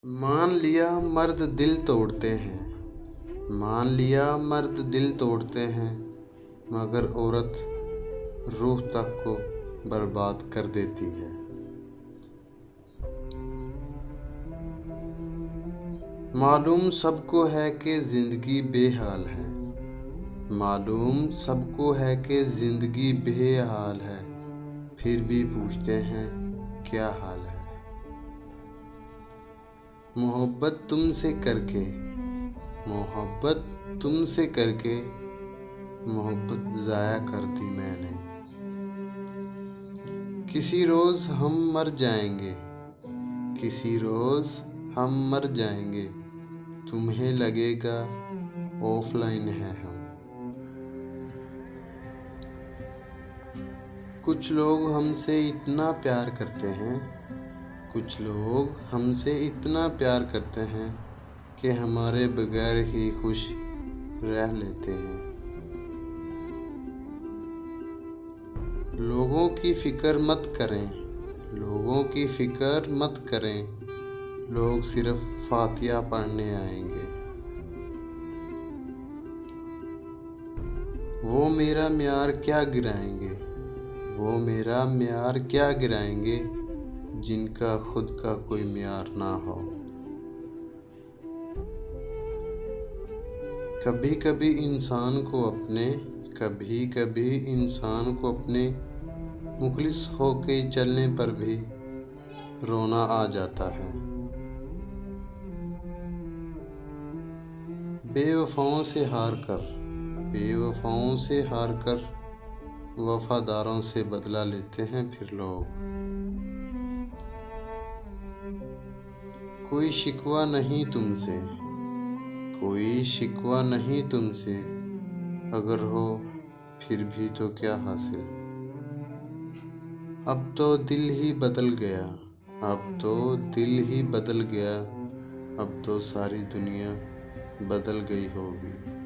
मान लिया मर्द दिल तोड़ते हैं, मान लिया मर्द दिल तोड़ते हैं, मगर औरत रूह तक को बर्बाद कर देती है। मालूम सबको है कि जिंदगी बेहाल है, मालूम सबको है कि जिंदगी बेहाल है, फिर भी पूछते हैं क्या हाल है। मोहब्बत तुमसे करके, मोहब्बत तुमसे करके, मोहब्बत ज़ाया कर दी मैंने। किसी रोज़ हम मर जाएंगे, किसी रोज़ हम मर जाएंगे, तुम्हें लगेगा ऑफलाइन है हम। कुछ लोग हमसे इतना प्यार करते हैं, कुछ लोग हमसे इतना प्यार करते हैं कि हमारे बगैर ही खुश रह लेते हैं। लोगों की फिक्र मत करें, लोगों की फिक्र मत करें, लोग सिर्फ फातिहा पढ़ने आएंगे। वो मेरा म्यार क्या गिराएंगे, वो मेरा म्यार क्या गिराएंगे, जिनका खुद का कोई म्यार ना हो। कभी कभी इंसान को अपने, कभी कभी इंसान को अपने मुखलिस होके चलने पर भी रोना आ जाता है। बेवफाओं से हार कर, बेवफाओं से हार कर वफादारों से बदला लेते हैं फिर लोग। कोई शिकवा नहीं तुमसे, कोई शिकवा नहीं तुमसे, अगर हो फिर भी तो क्या हासिल। अब तो दिल ही बदल गया, अब तो दिल ही बदल गया, अब तो सारी दुनिया बदल गई होगी।